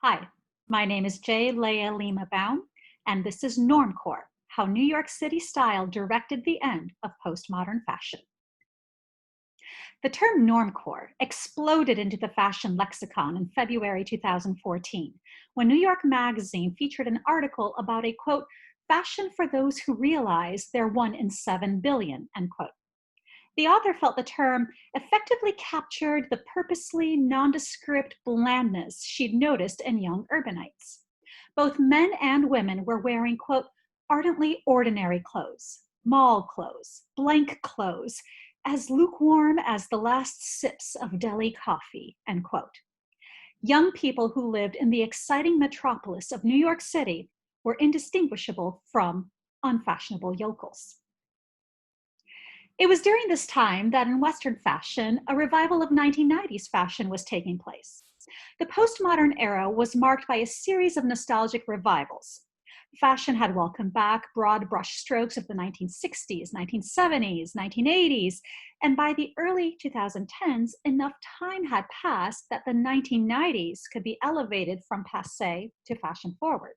Hi, my name is J. Leah Lima Baum, and this is Normcore, how New York City style directed the end of postmodern fashion. The term normcore exploded into the fashion lexicon in February 2014, when New York Magazine featured an article about a, quote, fashion for those who realize they're 1 in 7 billion, end quote. The author felt the term effectively captured the purposely nondescript blandness she'd noticed in young urbanites. Both men and women were wearing, quote, ardently ordinary clothes, mall clothes, blank clothes, as lukewarm as the last sips of Delhi coffee, end quote. Young people who lived in the exciting metropolis of New York City were indistinguishable from unfashionable yokels. It was during this time that in Western fashion, a revival of 1990s fashion was taking place. The postmodern era was marked by a series of nostalgic revivals. Fashion had welcomed back broad brushstrokes of the 1960s, 1970s, 1980s, and by the early 2010s, enough time had passed that the 1990s could be elevated from passé to fashion forward.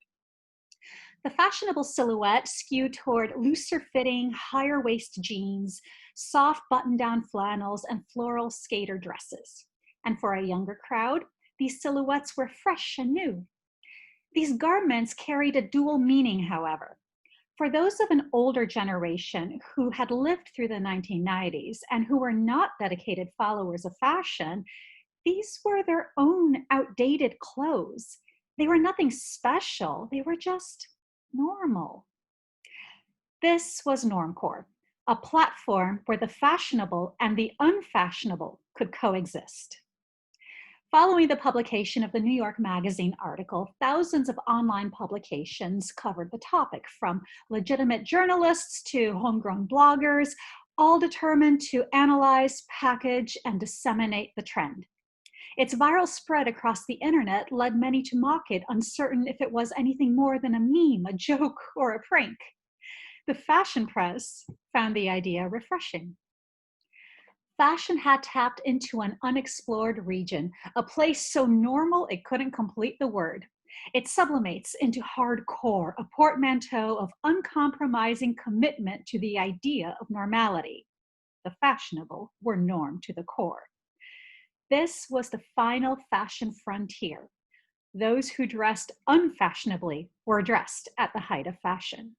The fashionable silhouette skewed toward looser fitting, higher waist jeans, soft button-down flannels, and floral skater dresses. And for a younger crowd, these silhouettes were fresh and new. These garments carried a dual meaning, however. For those of an older generation who had lived through the 1990s and who were not dedicated followers of fashion, these were their own outdated clothes. They were nothing special, they were just normal. This was Normcore, a platform where the fashionable and the unfashionable could coexist. Following the publication of the New York Magazine article, thousands of online publications covered the topic, from legitimate journalists to homegrown bloggers, all determined to analyze, package, and disseminate the trend. Its viral spread across the internet led many to mock it, uncertain if it was anything more than a meme, a joke, or a prank. The fashion press found the idea refreshing. Fashion had tapped into an unexplored region, a place so normal it couldn't complete the word. It sublimates into hardcore, a portmanteau of uncompromising commitment to the idea of normality. The fashionable were norm to the core. This was the final fashion frontier. Those who dressed unfashionably were dressed at the height of fashion.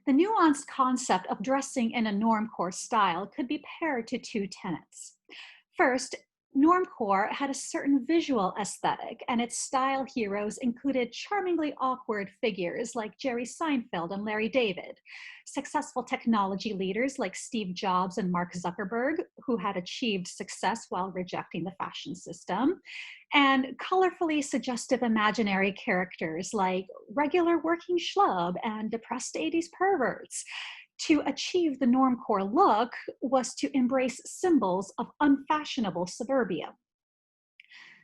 The nuanced concept of dressing in a normcore style could be paired to two tenets. First, Normcore had a certain visual aesthetic, and its style heroes included charmingly awkward figures like Jerry Seinfeld and Larry David, successful technology leaders like Steve Jobs and Mark Zuckerberg, who had achieved success while rejecting the fashion system, and colorfully suggestive imaginary characters like regular working schlub and depressed 80s perverts. To achieve the normcore look was to embrace symbols of unfashionable suburbia.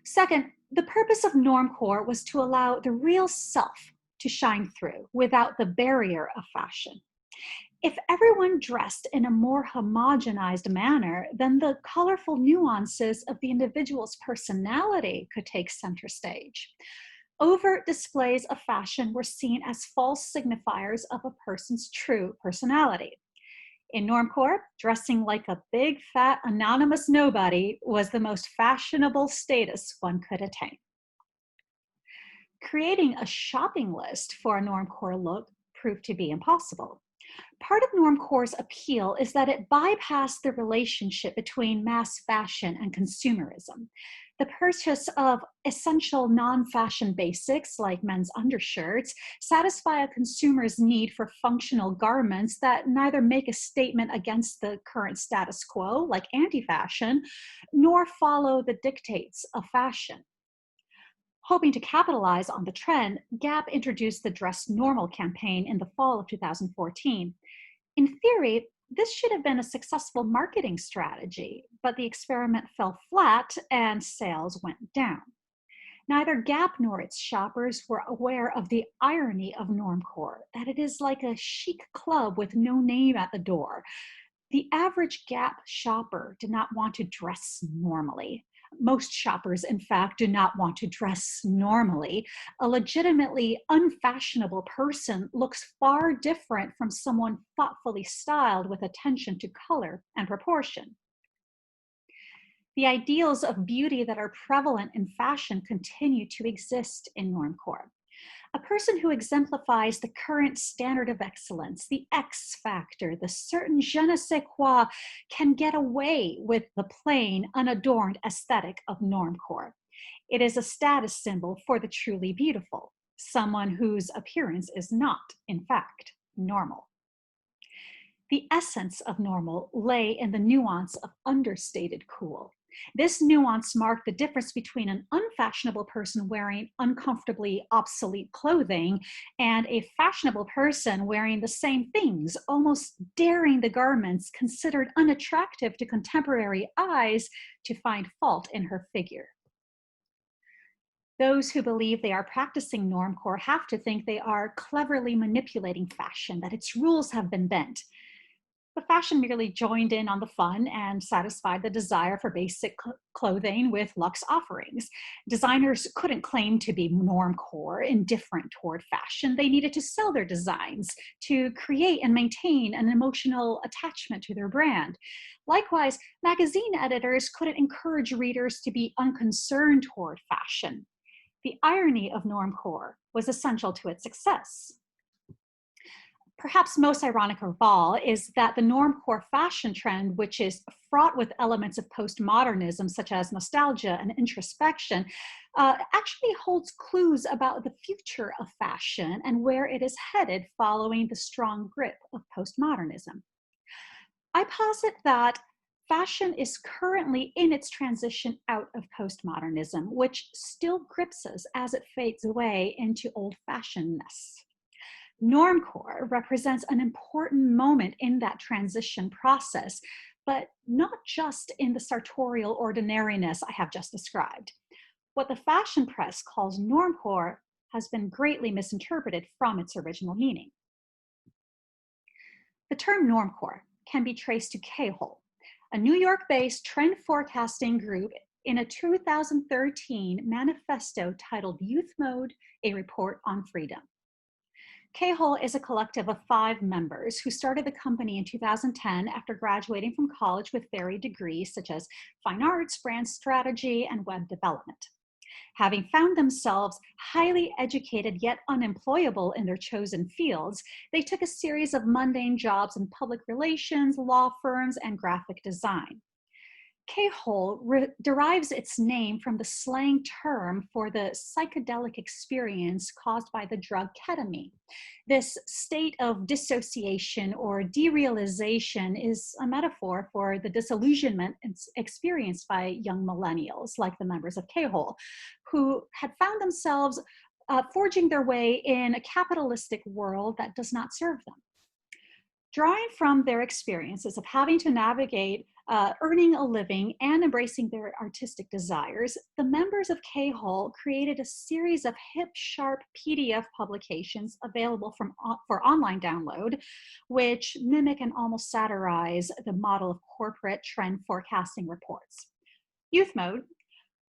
Second, the purpose of normcore was to allow the real self to shine through without the barrier of fashion. If everyone dressed in a more homogenized manner, then the colorful nuances of the individual's personality could take center stage. Overt displays of fashion were seen as false signifiers of a person's true personality. In Normcore, dressing like a big, fat, anonymous nobody was the most fashionable status one could attain. Creating a shopping list for a Normcore look proved to be impossible. Part of Normcore's appeal is that it bypassed the relationship between mass fashion and consumerism. The purchase of essential non-fashion basics like men's undershirts satisfy a consumer's need for functional garments that neither make a statement against the current status quo, like anti-fashion, nor follow the dictates of fashion. Hoping to capitalize on the trend, Gap introduced the Dress Normal campaign in the fall of 2014. In theory, this should have been a successful marketing strategy, but the experiment fell flat and sales went down. Neither Gap nor its shoppers were aware of the irony of Normcore, that it is like a chic club with no name at the door. The average Gap shopper did not want to dress normally. Most shoppers, in fact, do not want to dress normally. A legitimately unfashionable person looks far different from someone thoughtfully styled with attention to color and proportion. The ideals of beauty that are prevalent in fashion continue to exist in Normcore. A person who exemplifies the current standard of excellence, the X factor, the certain je ne sais quoi, can get away with the plain, unadorned aesthetic of Normcore. It is a status symbol for the truly beautiful, someone whose appearance is not, in fact, normal. The essence of normal lay in the nuance of understated cool. This nuance marked the difference between an unfashionable person wearing uncomfortably obsolete clothing and a fashionable person wearing the same things, almost daring the garments considered unattractive to contemporary eyes to find fault in her figure. Those who believe they are practicing Normcore have to think they are cleverly manipulating fashion, that its rules have been bent. The fashion merely joined in on the fun and satisfied the desire for basic clothing with luxe offerings. Designers couldn't claim to be normcore, indifferent toward fashion. They needed to sell their designs, to create and maintain an emotional attachment to their brand. Likewise, magazine editors couldn't encourage readers to be unconcerned toward fashion. The irony of normcore was essential to its success. Perhaps most ironic of all is that the normcore fashion trend, which is fraught with elements of postmodernism, such as nostalgia and introspection, actually holds clues about the future of fashion and where it is headed following the strong grip of postmodernism. I posit that fashion is currently in its transition out of postmodernism, which still grips us as it fades away into old-fashionedness. Normcore represents an important moment in that transition process, but not just in the sartorial ordinariness I have just described. What the fashion press calls normcore has been greatly misinterpreted from its original meaning. The term normcore can be traced to K-Hole, a New York-based trend forecasting group in a 2013 manifesto titled Youth Mode, A Report on Freedom. K-Hole is a collective of 5 members who started the company in 2010 after graduating from college with varied degrees such as fine arts, brand strategy, and web development. Having found themselves highly educated yet unemployable in their chosen fields, they took a series of mundane jobs in public relations, law firms, and graphic design. K-Hole derives its name from the slang term for the psychedelic experience caused by the drug ketamine. This state of dissociation or derealization is a metaphor for the disillusionment experienced by young millennials, like the members of K-Hole, who had found themselves forging their way in a capitalistic world that does not serve them. Drawing from their experiences of having to navigate earning a living and embracing their artistic desires, the members of K-Hole created a series of hip, sharp PDF publications available for online download, which mimic and almost satirize the model of corporate trend forecasting reports. Youth Mode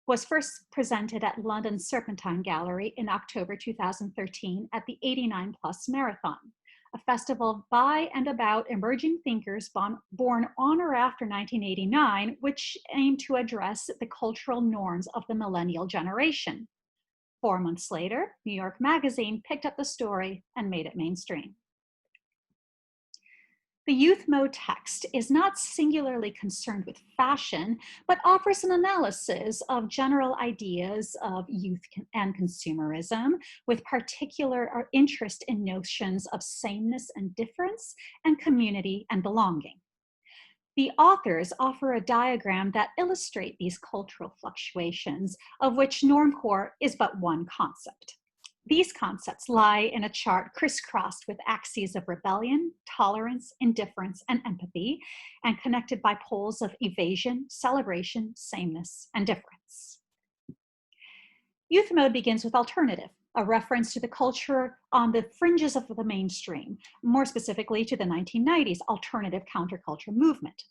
was first presented at London's Serpentine Gallery in October 2013 at the 89 Plus Marathon, a festival by and about emerging thinkers born on or after 1989, which aimed to address the cultural norms of the millennial generation. 4 months later, New York Magazine picked up the story and made it mainstream. The Youth Mode text is not singularly concerned with fashion, but offers an analysis of general ideas of youth and consumerism, with particular interest in notions of sameness and difference, and community and belonging. The authors offer a diagram that illustrates these cultural fluctuations, of which normcore is but one concept. These concepts lie in a chart crisscrossed with axes of rebellion, tolerance, indifference, and empathy, and connected by poles of evasion, celebration, sameness, and difference. Youth Mode begins with alternative, a reference to the culture on the fringes of the mainstream, more specifically to the 1990s alternative counterculture movement.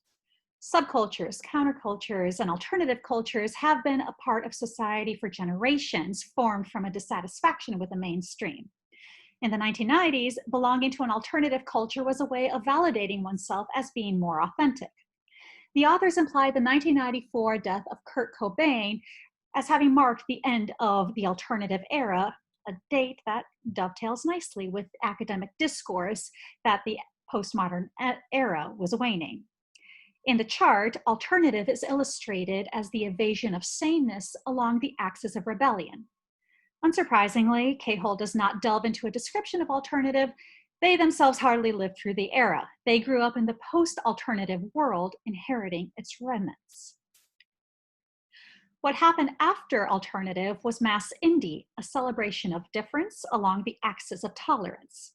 Subcultures, countercultures, and alternative cultures have been a part of society for generations, formed from a dissatisfaction with the mainstream. In the 1990s, belonging to an alternative culture was a way of validating oneself as being more authentic. The authors implied the 1994 death of Kurt Cobain as having marked the end of the alternative era, a date that dovetails nicely with academic discourse that the postmodern era was waning. In the chart, alternative is illustrated as the evasion of sameness along the axis of rebellion. Unsurprisingly, Cahill does not delve into a description of alternative. They themselves hardly lived through the era. They grew up in the post-alternative world, inheriting its remnants. What happened after alternative was mass indie, a celebration of difference along the axis of tolerance.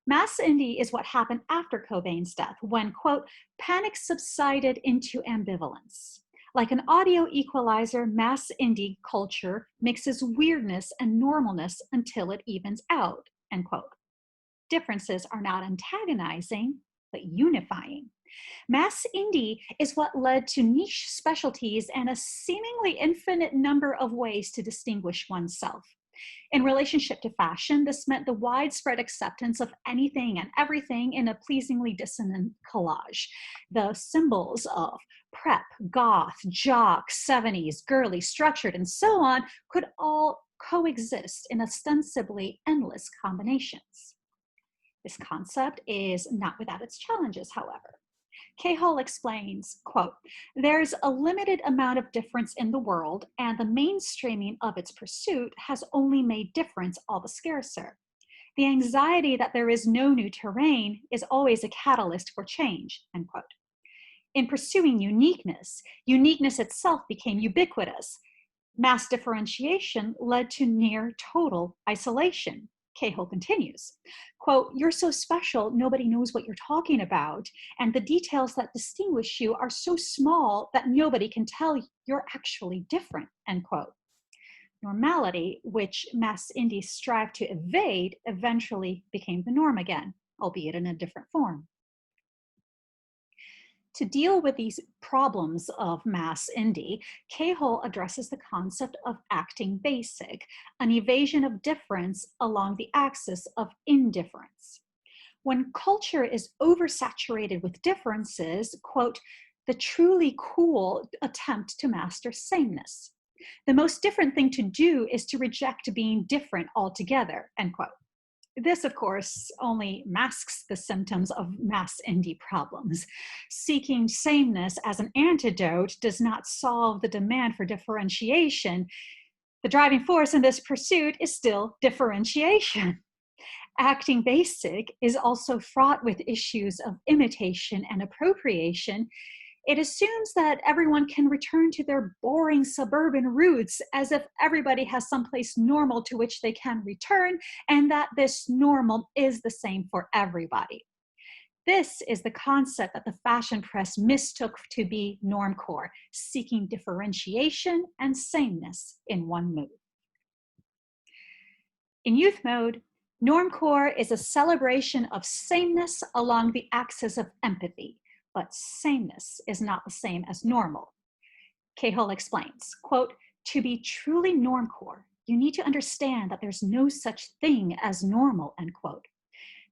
Mass indie is what happened after Cobain's death, when, quote, panic subsided into ambivalence. Like an audio equalizer, mass indie culture mixes weirdness and normalness until it evens out, end quote. Differences are not antagonizing, but unifying. Mass indie is what led to niche specialties and a seemingly infinite number of ways to distinguish oneself. In relationship to fashion, this meant the widespread acceptance of anything and everything in a pleasingly dissonant collage. The symbols of prep, goth, jock, 70s, girly, structured, and so on could all coexist in ostensibly endless combinations. This concept is not without its challenges, however. Cahill explains, quote, there's a limited amount of difference in the world, and the mainstreaming of its pursuit has only made difference all the scarcer. The anxiety that there is no new terrain is always a catalyst for change, end quote. In pursuing uniqueness, uniqueness itself became ubiquitous. Mass differentiation led to near total isolation. Cahill continues, quote, you're so special, nobody knows what you're talking about, and the details that distinguish you are so small that nobody can tell you're actually different, end quote. Normality, which mass indies strive to evade, eventually became the norm again, albeit in a different form. To deal with these problems of mass indie, Cahill addresses the concept of acting basic, an evasion of difference along the axis of indifference. When culture is oversaturated with differences, quote, the truly cool attempt to master sameness. The most different thing to do is to reject being different altogether, end quote. This, of course, only masks the symptoms of mass indie problems. Seeking sameness as an antidote does not solve the demand for differentiation. The driving force in this pursuit is still differentiation. Acting basic is also fraught with issues of imitation and appropriation. It assumes that everyone can return to their boring suburban roots as if everybody has someplace normal to which they can return, and that this normal is the same for everybody. This is the concept that the fashion press mistook to be normcore, seeking differentiation and sameness in one move. In youth mode, normcore is a celebration of sameness along the axis of empathy. But sameness is not the same as normal. Cahill explains, quote, to be truly normcore, you need to understand that there's no such thing as normal, end quote.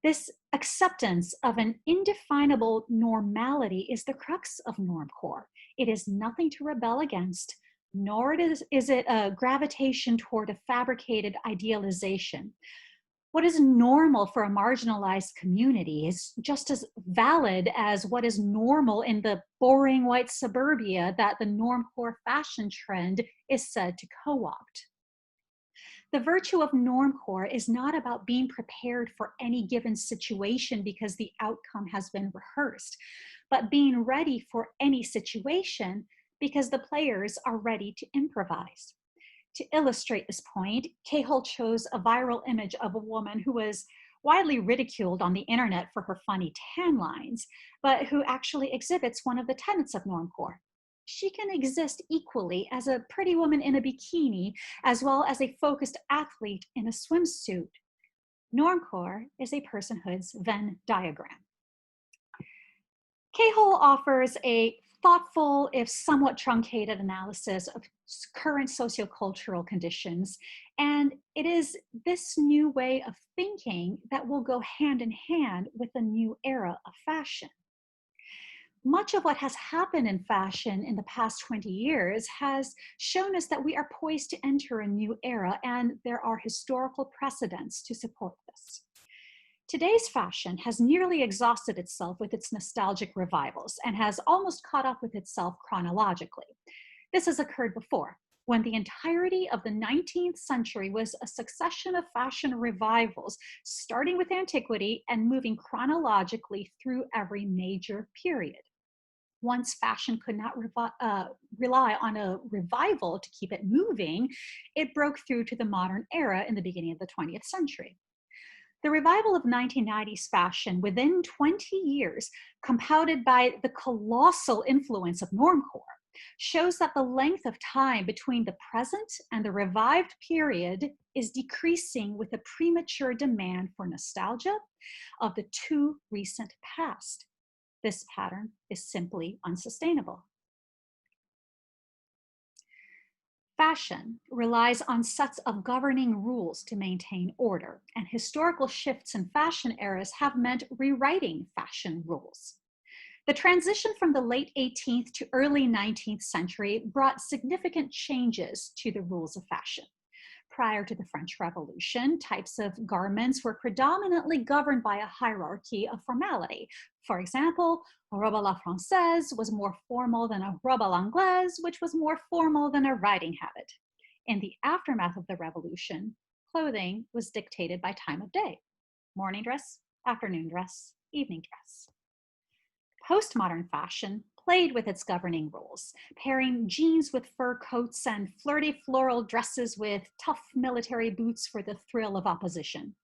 This acceptance of an indefinable normality is the crux of normcore. It is nothing to rebel against, nor is it a gravitation toward a fabricated idealization. What is normal for a marginalized community is just as valid as what is normal in the boring white suburbia that the normcore fashion trend is said to co-opt. The virtue of normcore is not about being prepared for any given situation because the outcome has been rehearsed, but being ready for any situation because the players are ready to improvise. To illustrate this point, Cahill chose a viral image of a woman who was widely ridiculed on the internet for her funny tan lines, but who actually exhibits one of the tenets of normcore. She can exist equally as a pretty woman in a bikini, as well as a focused athlete in a swimsuit. Normcore is a personhood's Venn diagram. Cahill offers a thoughtful, if somewhat truncated analysis of current sociocultural conditions. And it is this new way of thinking that will go hand in hand with a new era of fashion. Much of what has happened in fashion in the past 20 years has shown us that we are poised to enter a new era, and there are historical precedents to support this. Today's fashion has nearly exhausted itself with its nostalgic revivals and has almost caught up with itself chronologically. This has occurred before, when the entirety of the 19th century was a succession of fashion revivals, starting with antiquity and moving chronologically through every major period. Once fashion could not rely on a revival to keep it moving, it broke through to the modern era in the beginning of the 20th century. The revival of 1990s fashion within 20 years, compounded by the colossal influence of Normcore, shows that the length of time between the present and the revived period is decreasing with a premature demand for nostalgia of the too recent past. This pattern is simply unsustainable. Fashion relies on sets of governing rules to maintain order, and historical shifts in fashion eras have meant rewriting fashion rules. The transition from the late 18th to early 19th century brought significant changes to the rules of fashion. Prior to the French Revolution, types of garments were predominantly governed by a hierarchy of formality. For example, a robe à la française was more formal than a robe à l'anglaise, which was more formal than a riding habit. In the aftermath of the revolution, clothing was dictated by time of day: morning dress, afternoon dress, evening dress. Postmodern fashion played with its governing rules, pairing jeans with fur coats and flirty floral dresses with tough military boots for the thrill of opposition.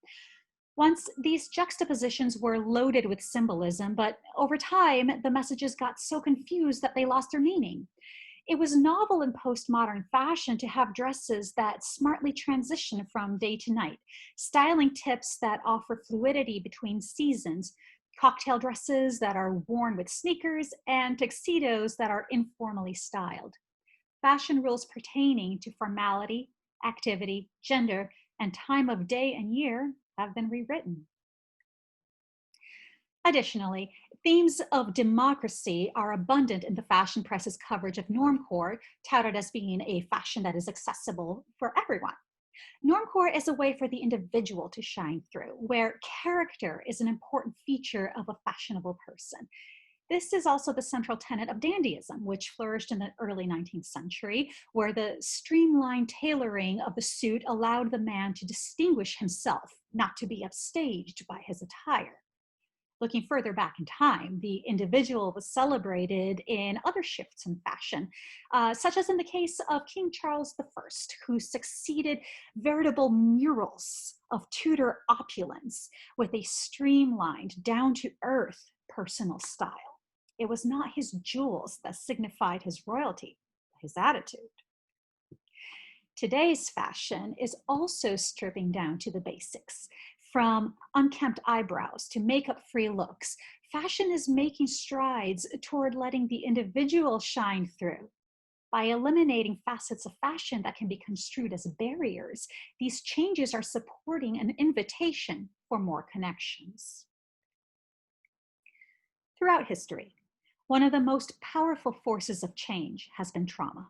Once these juxtapositions were loaded with symbolism, but over time, the messages got so confused that they lost their meaning. It was novel in postmodern fashion to have dresses that smartly transition from day to night, styling tips that offer fluidity between seasons, cocktail dresses that are worn with sneakers, and tuxedos that are informally styled. Fashion rules pertaining to formality, activity, gender, and time of day and year have been rewritten. Additionally, themes of democracy are abundant in the fashion press's coverage of Normcore, touted as being a fashion that is accessible for everyone. Normcore is a way for the individual to shine through, where character is an important feature of a fashionable person. This is also the central tenet of dandyism, which flourished in the early 19th century, where the streamlined tailoring of the suit allowed the man to distinguish himself, not to be upstaged by his attire. Looking further back in time, the individual was celebrated in other shifts in fashion, such as in the case of King Charles I, who succeeded veritable murals of Tudor opulence with a streamlined, down-to-earth personal style. It was not his jewels that signified his royalty, but his attitude. Today's fashion is also stripping down to the basics. From unkempt eyebrows to makeup-free looks, fashion is making strides toward letting the individual shine through. By eliminating facets of fashion that can be construed as barriers, these changes are supporting an invitation for more connections. Throughout history, one of the most powerful forces of change has been trauma.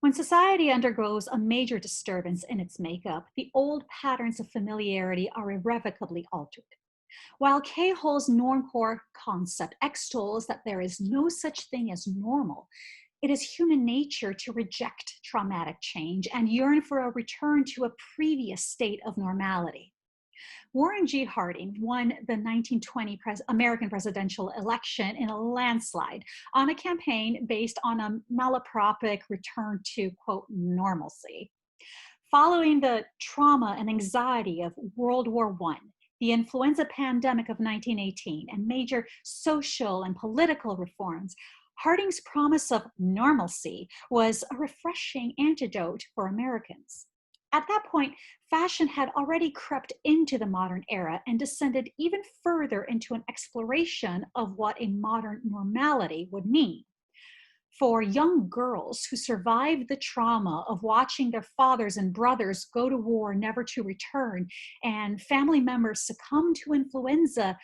When society undergoes a major disturbance in its makeup, the old patterns of familiarity are irrevocably altered. While Cahill's Normcore concept extols that there is no such thing as normal, it is human nature to reject traumatic change and yearn for a return to a previous state of normality. Warren G. Harding won the 1920 American presidential election in a landslide on a campaign based on a malapropic return to, quote, normalcy. Following the trauma and anxiety of World War I, the influenza pandemic of 1918, and major social and political reforms, Harding's promise of normalcy was a refreshing antidote for Americans. At that point, fashion had already crept into the modern era and descended even further into an exploration of what a modern normality would mean. For young girls who survived the trauma of watching their fathers and brothers go to war never to return, and family members succumb to influenza,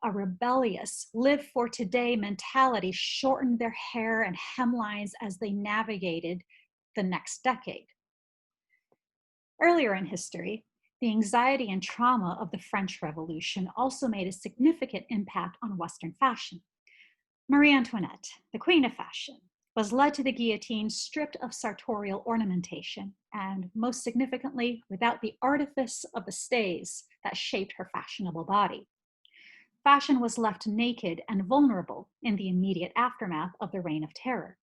a rebellious, live for today mentality shortened their hair and hemlines as they navigated the next decade. Earlier in history, the anxiety and trauma of the French Revolution also made a significant impact on Western fashion. Marie Antoinette, the queen of fashion, was led to the guillotine stripped of sartorial ornamentation, and most significantly, without the artifice of the stays that shaped her fashionable body. Fashion was left naked and vulnerable in the immediate aftermath of the Reign of Terror.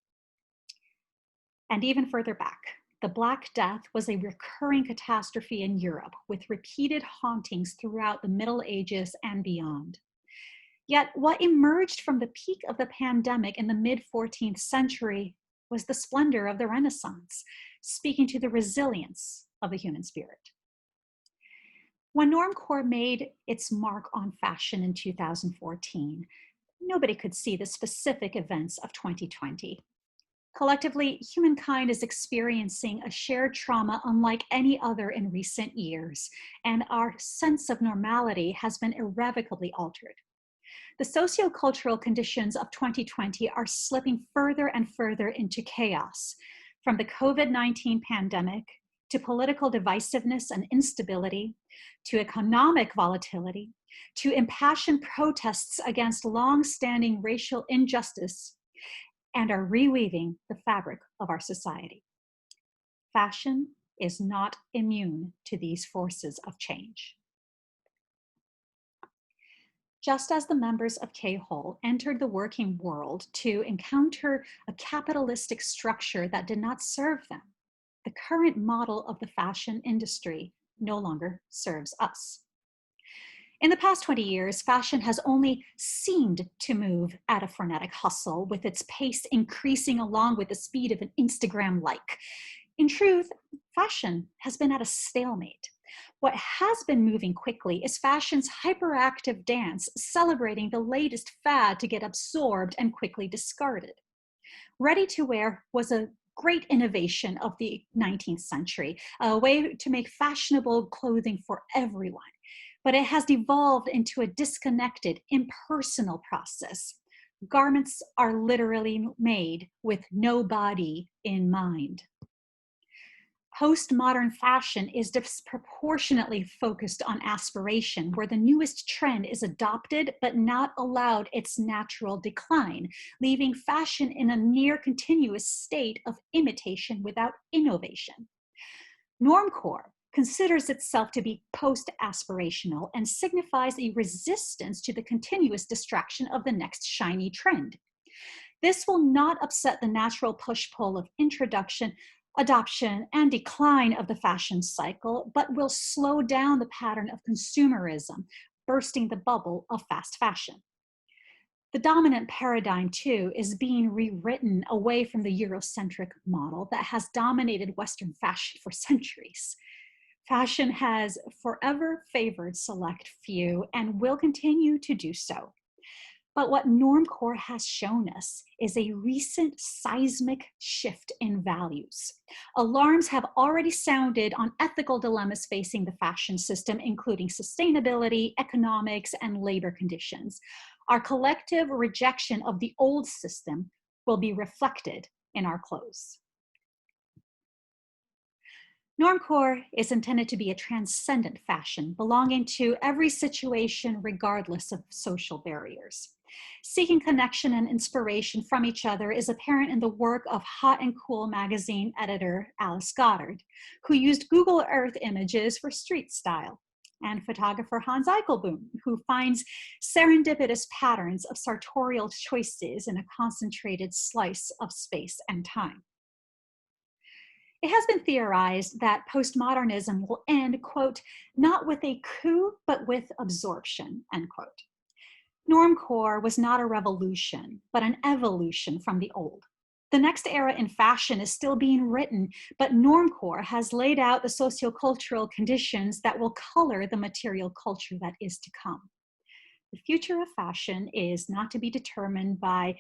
And even further back, the Black Death was a recurring catastrophe in Europe, with repeated hauntings throughout the Middle Ages and beyond. Yet what emerged from the peak of the pandemic in the mid-14th century was the splendor of the Renaissance, speaking to the resilience of the human spirit. When Normcore made its mark on fashion in 2014, nobody could see the specific events of 2020. Collectively, humankind is experiencing a shared trauma unlike any other in recent years, and our sense of normality has been irrevocably altered. The sociocultural conditions of 2020 are slipping further and further into chaos, from the COVID-19 pandemic to political divisiveness and instability, to economic volatility, to impassioned protests against long-standing racial injustice, and are reweaving the fabric of our society. Fashion is not immune to these forces of change. Just as the members of K-Hole entered the working world to encounter a capitalistic structure that did not serve them, the current model of the fashion industry no longer serves us. In the past 20 years, fashion has only seemed to move at a frenetic hustle, with its pace increasing along with the speed of an Instagram like. In truth, fashion has been at a stalemate. What has been moving quickly is fashion's hyperactive dance, celebrating the latest fad to get absorbed and quickly discarded. Ready-to-wear was a great innovation of the 19th century, a way to make fashionable clothing for everyone. But it has devolved into a disconnected, impersonal process. Garments are literally made with no body in mind. Postmodern fashion is disproportionately focused on aspiration, where the newest trend is adopted but not allowed its natural decline, leaving fashion in a near continuous state of imitation without innovation. Normcore considers itself to be post-aspirational and signifies a resistance to the continuous distraction of the next shiny trend. This will not upset the natural push-pull of introduction, adoption, and decline of the fashion cycle, but will slow down the pattern of consumerism, bursting the bubble of fast fashion. The dominant paradigm, too, is being rewritten away from the Eurocentric model that has dominated Western fashion for centuries. Fashion has forever favored select few and will continue to do so. But what Normcore has shown us is a recent seismic shift in values. Alarms have already sounded on ethical dilemmas facing the fashion system, including sustainability, economics, and labor conditions. Our collective rejection of the old system will be reflected in our clothes. Normcore is intended to be a transcendent fashion, belonging to every situation regardless of social barriers. Seeking connection and inspiration from each other is apparent in the work of Hot and Cool magazine editor Alice Goddard, who used Google Earth images for street style, and photographer Hans Eichelboom, who finds serendipitous patterns of sartorial choices in a concentrated slice of space and time. It has been theorized that postmodernism will end, quote, not with a coup, but with absorption, end quote. Normcore was not a revolution, but an evolution from the old. The next era in fashion is still being written, but Normcore has laid out the sociocultural conditions that will color the material culture that is to come. The future of fashion is not to be determined by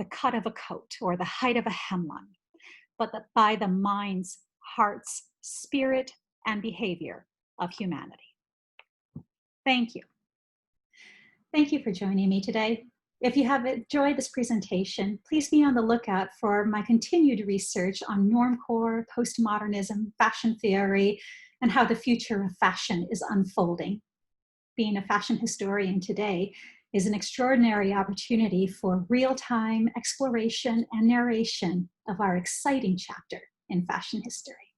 the cut of a coat or the height of a hemline, but by the minds, hearts, spirit, and behavior of humanity. Thank you. Thank you for joining me today. If you have enjoyed this presentation, please be on the lookout for my continued research on normcore, postmodernism, fashion theory, and how the future of fashion is unfolding. Being a fashion historian today is an extraordinary opportunity for real-time exploration and narration of our exciting chapter in fashion history.